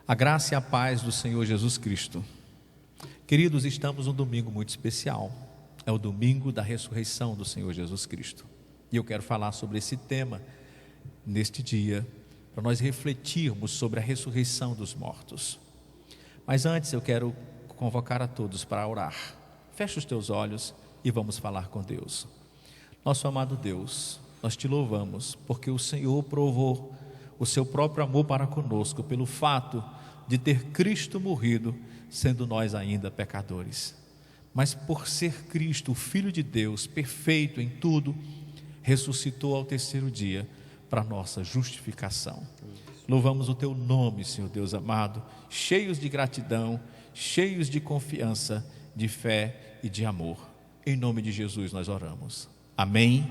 A graça e a paz do Senhor Jesus Cristo. Queridos, estamos num domingo muito especial. É o domingo da ressurreição do Senhor Jesus Cristo. E eu quero falar sobre esse tema neste dia, para nós refletirmos sobre a ressurreição dos mortos. Mas antes eu quero convocar a todos para orar. Feche os teus olhos e vamos falar com Deus. Nosso amado Deus, nós te louvamos porque o Senhor provou o seu próprio amor para conosco pelo fato de ter Cristo morrido, sendo nós ainda pecadores. Mas por ser Cristo, o Filho de Deus, perfeito em tudo, ressuscitou ao terceiro dia para nossa justificação. Louvamos o teu nome, Senhor Deus amado, cheios de gratidão, cheios de confiança, de fé e de amor. Em nome de Jesus nós oramos. Amém,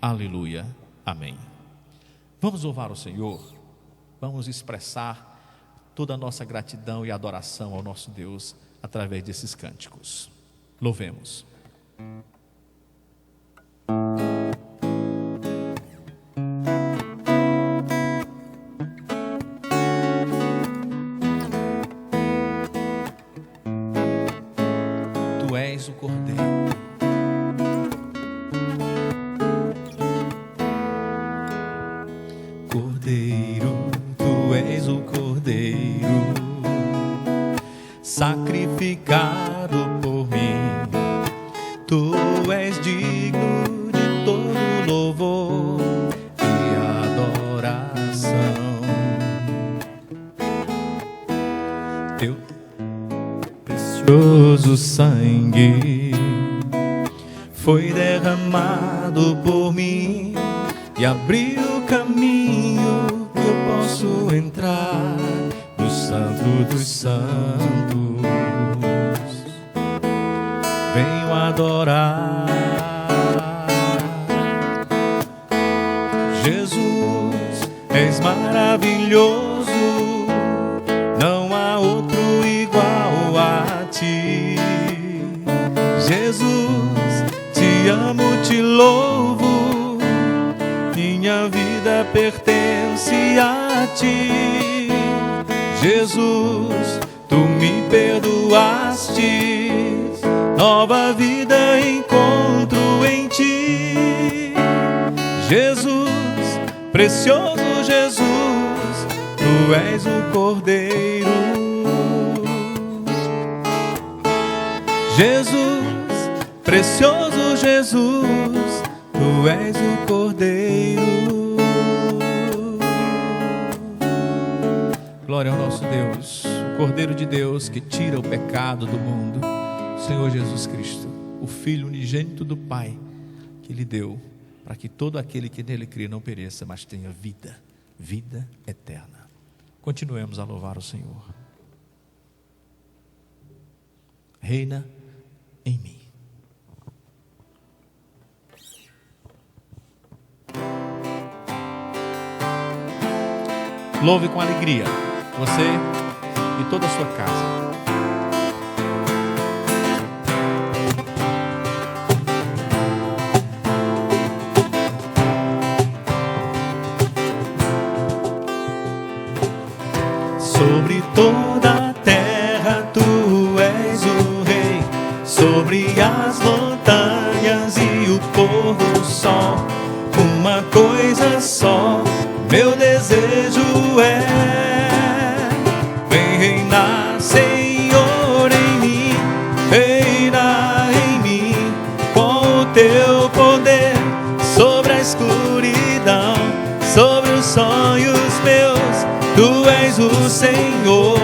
aleluia, amém. Vamos louvar o Senhor, vamos expressar toda a nossa gratidão e adoração ao nosso Deus através desses cânticos. Louvemos. Tu és o Cordeiro. Cordeiro, tu és o Cordeiro, sacrificado por mim. Tu és digno de todo louvor e adoração. Teu precioso sangue foi derramado por mim e abriu o caminho que eu posso entrar no Santo dos Santos. Venho adorar Jesus, és maravilhoso, não há outro igual a ti. Jesus, te amo, te louvo, minha vida pertence a ti. Jesus, tu me perdoaste, nova vida encontro em ti. Jesus, precioso Jesus, tu és o Cordeiro. Jesus, precioso Jesus, tu és o Cordeiro. Glória ao nosso Deus, o Cordeiro de Deus que tira o pecado do mundo, Senhor Jesus Cristo, o Filho unigênito do Pai, que lhe deu para que todo aquele que nele crê não pereça, mas tenha vida, vida eterna. Continuemos a louvar o Senhor. Reina em mim. Louve com alegria, você e toda a sua casa. Sobre toda a terra tu és o Rei, sobre as montanhas e o pôr do sol, uma coisa só meu desejo é: vem reinar, Senhor, em mim, reina em mim, com o teu poder, sobre a escuridão, sobre os sonhos meus. Tu és o Senhor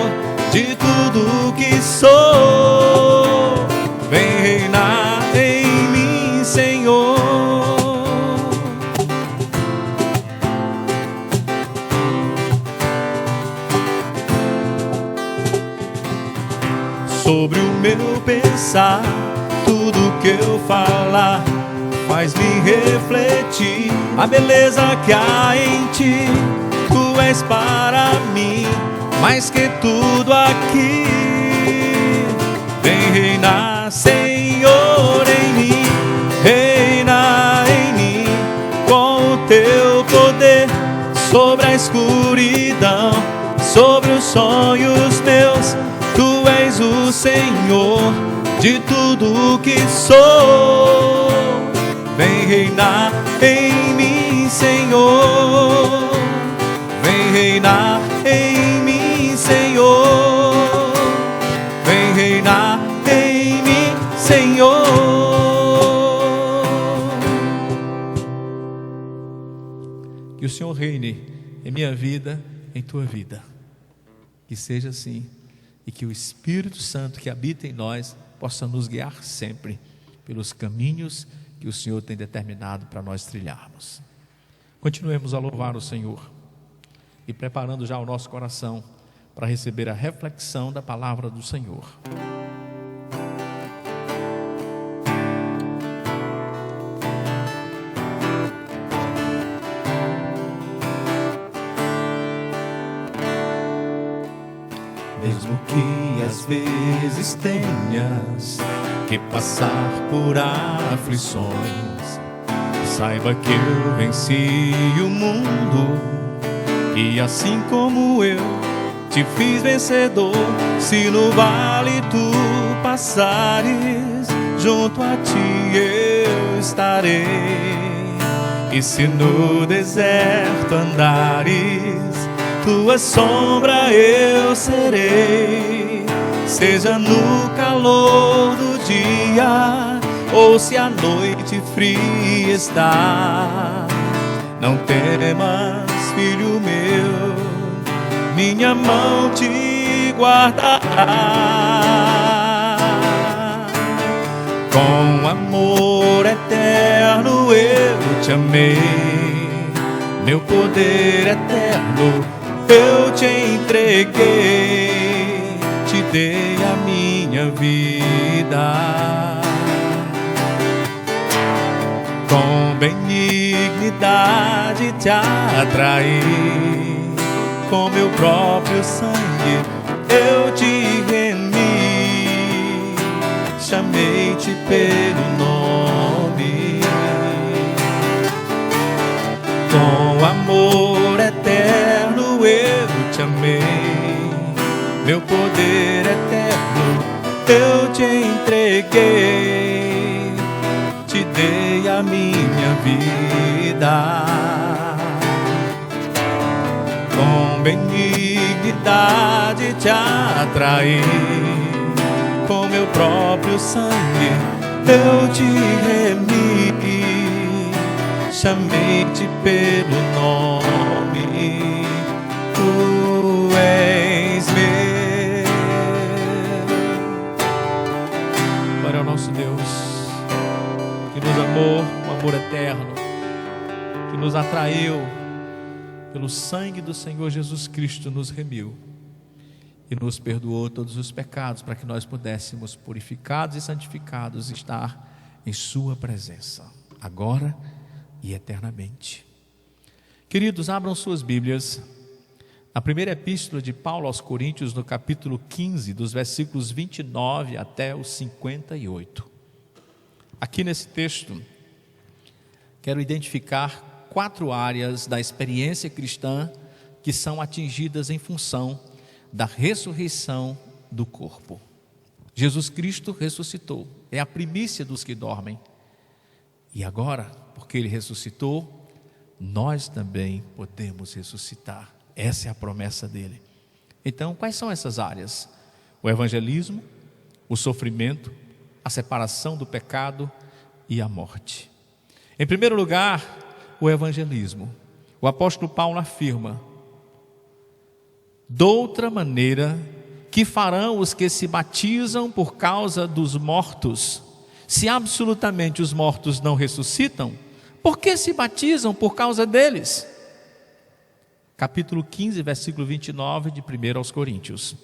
de tudo que sou. Vem reinar em mim, Senhor. Sobre o meu pensar, tudo que eu falar faz-me refletir a beleza que há em ti. Tu és para mim mais que tudo aqui. Vem reinar, Senhor, em mim, reina em mim, com o teu poder, sobre a escuridão, sobre os sonhos meus. Tu és o Senhor de tudo que sou. Vem reinar em mim, Senhor. Vem reinar em mim, Senhor. Vem reinar em mim, Senhor. Que o Senhor reine em minha vida, em tua vida. Que seja assim. E que o Espírito Santo que habita em nós possa nos guiar sempre pelos caminhos que o Senhor tem determinado para nós trilharmos. Continuemos a louvar o Senhor e preparando já o nosso coração para receber a reflexão da palavra do Senhor. Mesmo que às vezes tenhas que passar por aflições, saiba que eu venci o mundo, e assim como eu te fiz vencedor. Se no vale tu passares, junto a ti eu estarei. E se no deserto andares, tua sombra eu serei. Seja no calor do dia, ou se a noite fria está, não temas, filho meu, minha mão te guardará. Com amor eterno eu te amei, meu poder eterno eu te entreguei, te dei a minha vida. Com benignidade te atraí, com meu próprio sangue eu te remi, chamei-te pelo nome. Com amor eterno eu te amei, meu poder eterno eu te entreguei, te dei a minha vida. Com benignidade te atraí, com meu próprio sangue eu te remi, chamei-te pelo nome. Tu és meu. Para o nosso Deus, que nos amou com amor eterno, que nos atraiu pelo sangue do Senhor Jesus Cristo, nos remiu e nos perdoou todos os pecados, para que nós pudéssemos, purificados e santificados, estar em sua presença, agora e eternamente. Queridos, abram suas Bíblias na primeira epístola de Paulo aos Coríntios, no capítulo 15, dos versículos 29 até os 58. Aqui nesse texto, quero identificar 4 áreas da experiência cristã que são atingidas em função da ressurreição do corpo. Jesus Cristo ressuscitou, é a primícia dos que dormem. E agora, porque Ele ressuscitou, nós também podemos ressuscitar. Essa é a promessa dele. Então, quais são essas áreas? O evangelismo, o sofrimento, a separação do pecado e a morte. Em primeiro lugar, o evangelismo. O apóstolo Paulo afirma: doutra maneira que farão os que se batizam por causa dos mortos, se absolutamente os mortos não ressuscitam, por que se batizam por causa deles? Capítulo 15, versículo 29 de 1 aos Coríntios.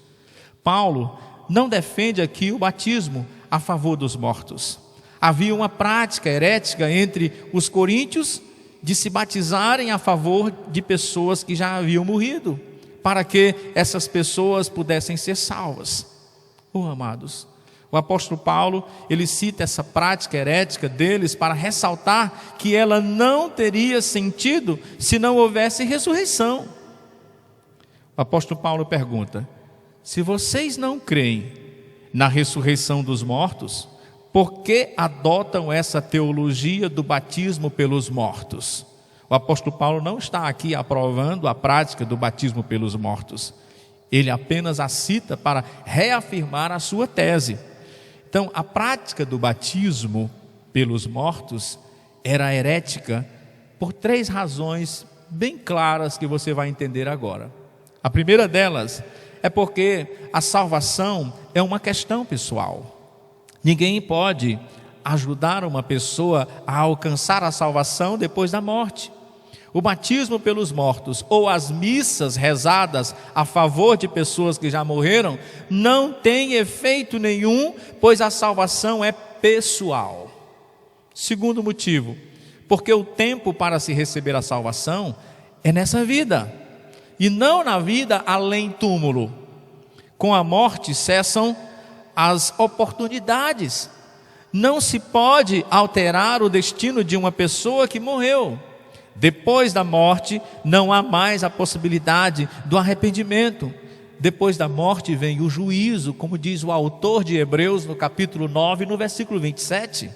Paulo não defende aqui o batismo a favor dos mortos. Havia uma prática herética entre os coríntios de se batizarem a favor de pessoas que já haviam morrido, para que essas pessoas pudessem ser salvas. Amados, o apóstolo Paulo, ele cita essa prática herética deles para ressaltar que ela não teria sentido se não houvesse ressurreição. O apóstolo Paulo pergunta: se vocês não creem na ressurreição dos mortos, por que adotam essa teologia do batismo pelos mortos? O apóstolo Paulo não está aqui aprovando a prática do batismo pelos mortos. Ele apenas a cita para reafirmar a sua tese. Então, a prática do batismo pelos mortos era herética por 3 razões bem claras que você vai entender agora. A primeira delas é porque a salvação é uma questão pessoal. Ninguém pode ajudar uma pessoa a alcançar a salvação depois da morte. O batismo pelos mortos ou as missas rezadas a favor de pessoas que já morreram não tem efeito nenhum, pois a salvação é pessoal. Segundo motivo, porque o tempo para se receber a salvação é nessa vida e não na vida além túmulo. Com a morte cessam as oportunidades. Não se pode alterar o destino de uma pessoa que morreu. Depois da morte não há mais a possibilidade do arrependimento. Depois da morte vem o juízo, como diz o autor de Hebreus no capítulo 9, no versículo 27.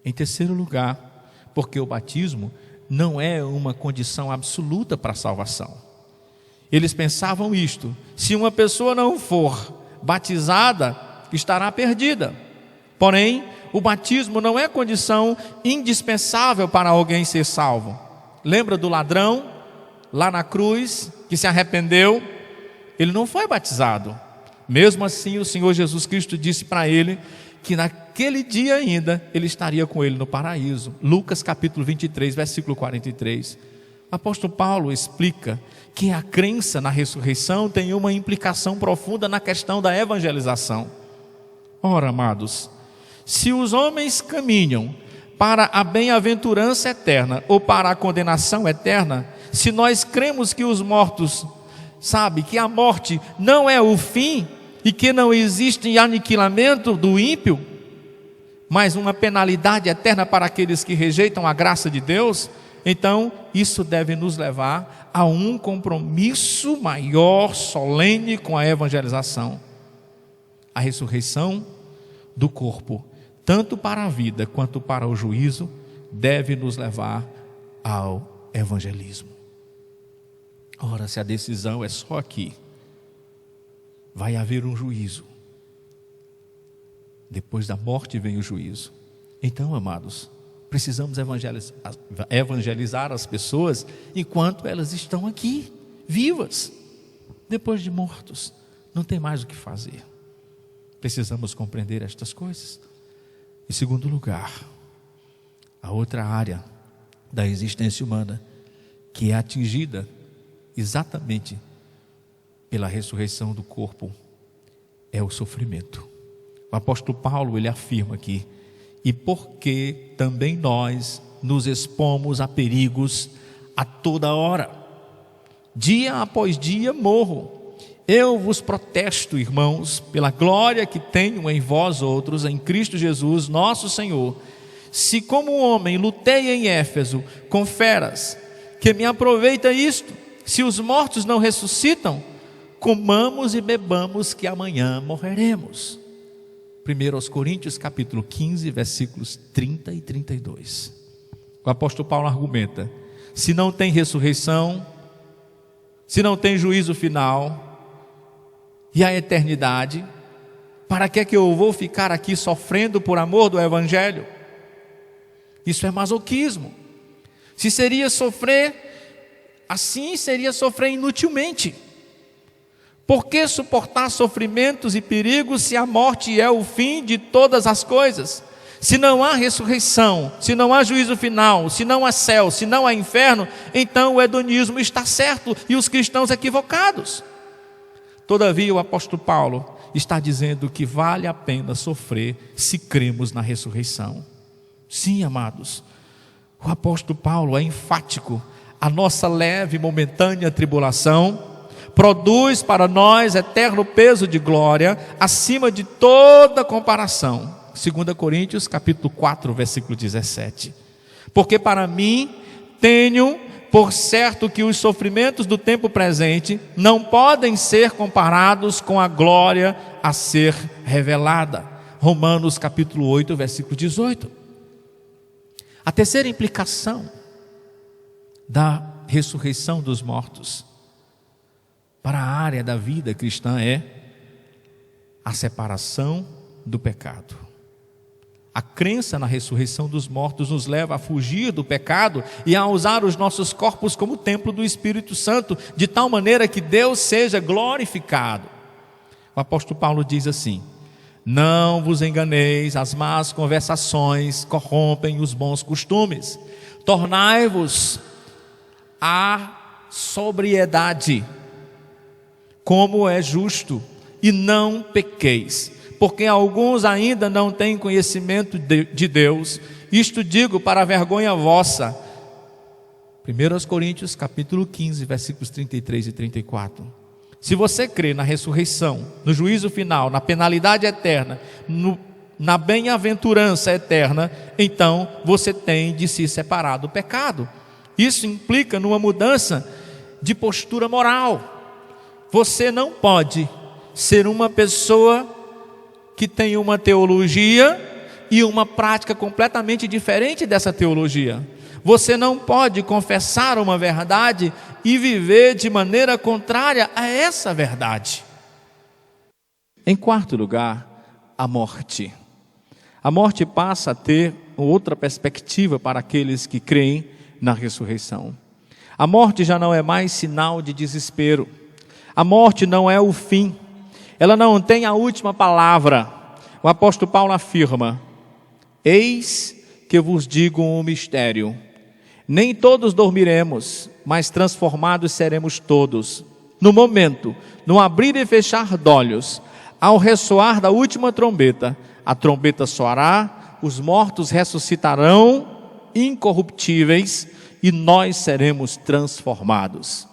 Em terceiro lugar, porque o batismo não é uma condição absoluta para a salvação. Eles pensavam isto: se uma pessoa não for batizada, estará perdida. Porém, o batismo não é condição indispensável para alguém ser salvo. Lembra do ladrão lá na cruz que se arrependeu? Ele não foi batizado. Mesmo assim, o Senhor Jesus Cristo disse para ele que naquele dia ainda ele estaria com ele no paraíso. Lucas capítulo 23, versículo 43. O apóstolo Paulo explica que a crença na ressurreição tem uma implicação profunda na questão da evangelização. Ora, amados, se os homens caminham para a bem-aventurança eterna ou para a condenação eterna, se nós cremos que os mortos, que a morte não é o fim e que não existe aniquilamento do ímpio, mas uma penalidade eterna para aqueles que rejeitam a graça de Deus, então isso deve nos levar a um compromisso maior, solene com a evangelização. A ressurreição do corpo, tanto para a vida quanto para o juízo, deve nos levar ao evangelismo. Ora, se a decisão é só aqui, vai haver um juízo. Depois da morte vem o juízo. Então, amados, precisamos evangelizar as pessoas enquanto elas estão aqui, vivas. Depois de mortos, não tem mais o que fazer. Precisamos compreender estas coisas. Em segundo lugar, a outra área da existência humana que é atingida exatamente pela ressurreição do corpo é o sofrimento. O apóstolo Paulo, ele afirma aqui: e porque também nós nos expomos a perigos a toda hora, dia após dia morro. Eu vos protesto, irmãos, pela glória que tenho em vós outros, em Cristo Jesus, nosso Senhor, se como homem lutei em Éfeso com feras, que me aproveita isto? Se os mortos não ressuscitam, comamos e bebamos, que amanhã morreremos. 1 Coríntios capítulo 15, versículos 30 e 32. O apóstolo Paulo argumenta: se não tem ressurreição, se não tem juízo final e a eternidade, para que eu vou ficar aqui sofrendo por amor do evangelho? Isso é masoquismo. Se seria sofrer assim, seria sofrer inutilmente. Por que suportar sofrimentos e perigos se a morte é o fim de todas as coisas? Se não há ressurreição, se não há juízo final, se não há céu, se não há inferno, então o hedonismo está certo e os cristãos equivocados. Todavia, o apóstolo Paulo está dizendo que vale a pena sofrer se cremos na ressurreição. Sim, amados, o apóstolo Paulo é enfático: a nossa leve e momentânea tribulação produz para nós eterno peso de glória, acima de toda comparação. 2 Coríntios capítulo 4, versículo 17. Porque para mim Tenho por certo que os sofrimentos do tempo presente não podem ser comparados com a glória a ser revelada. Romanos capítulo 8, versículo 18. A terceira implicação da ressurreição dos mortos para a área da vida cristã é a separação do pecado. A crença na ressurreição dos mortos nos leva a fugir do pecado e a usar os nossos corpos como templo do Espírito Santo, de tal maneira que Deus seja glorificado. O apóstolo Paulo diz assim: não vos enganeis, as más conversações corrompem os bons costumes. Tornai-vos à sobriedade, como é justo, e não pequeis, porque alguns ainda não têm conhecimento de Deus. Isto digo para a vergonha vossa. 1 Coríntios capítulo 15, versículos 33 e 34. Se você crê na ressurreição, no juízo final, na penalidade eterna, na bem-aventurança eterna, então você tem de se separar do pecado. Isso implica numa mudança de postura moral. Você não pode ser uma pessoa que tem uma teologia e uma prática completamente diferente dessa teologia. Você não pode confessar uma verdade e viver de maneira contrária a essa verdade. Em quarto lugar, a morte. A morte passa a ter outra perspectiva para aqueles que creem na ressurreição. A morte já não é mais sinal de desespero. A morte não é o fim. Ela não tem a última palavra. O apóstolo Paulo afirma: eis que vos digo um mistério. Nem todos dormiremos, mas transformados seremos todos. No momento, no abrir e fechar de olhos, ao ressoar da última trombeta, a trombeta soará, os mortos ressuscitarão incorruptíveis e nós seremos transformados.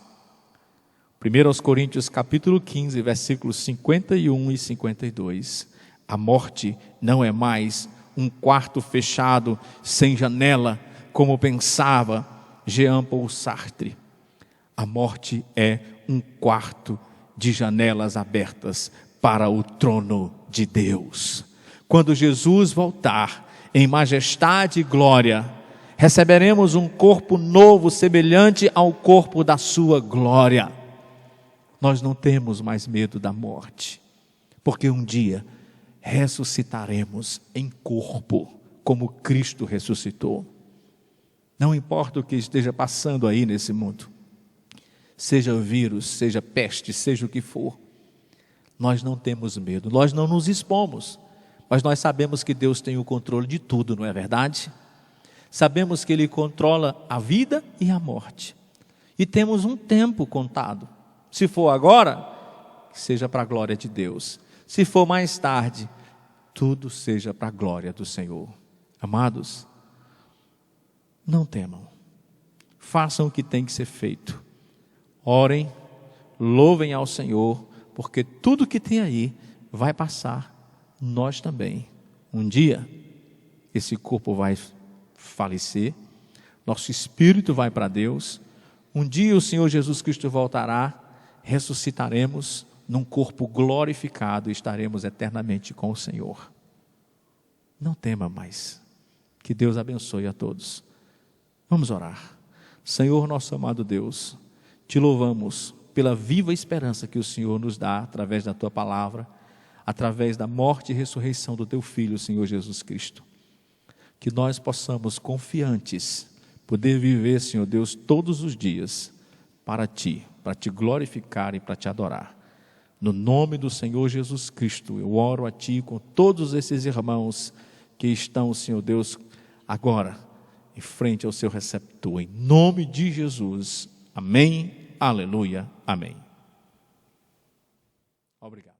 1 Coríntios capítulo 15, versículos 51 e 52. A morte não é mais um quarto fechado, sem janela, como pensava Jean-Paul Sartre. A morte é um quarto de janelas abertas para o trono de Deus. Quando Jesus voltar em majestade e glória, receberemos um corpo novo, semelhante ao corpo da sua glória. Nós não temos mais medo da morte, porque um dia ressuscitaremos em corpo, como Cristo ressuscitou. Não importa o que esteja passando aí nesse mundo, seja vírus, seja peste, seja o que for, nós não temos medo, nós não nos expomos, mas nós sabemos que Deus tem o controle de tudo, não é verdade? Sabemos que Ele controla a vida e a morte, e temos um tempo contado. Se for agora, seja para a glória de Deus. Se for mais tarde, tudo seja para a glória do Senhor. Amados, não temam. Façam o que tem que ser feito. Orem, louvem ao Senhor, porque tudo que tem aí vai passar. Nós também. Um dia, esse corpo vai falecer, nosso espírito vai para Deus. Um dia o Senhor Jesus Cristo voltará, ressuscitaremos num corpo glorificado e estaremos eternamente com o Senhor. Não tema mais. Que Deus abençoe a todos. Vamos orar. Senhor, nosso amado Deus, te louvamos pela viva esperança que o Senhor nos dá através da tua palavra, através da morte e ressurreição do teu Filho, Senhor Jesus Cristo. Que nós possamos, confiantes, poder viver, Senhor Deus, todos os dias para ti, para te glorificar e para te adorar. No nome do Senhor Jesus Cristo, eu oro a ti com todos esses irmãos que estão, Senhor Deus, agora em frente ao seu receptor, em nome de Jesus. Amém, aleluia, amém. Obrigado.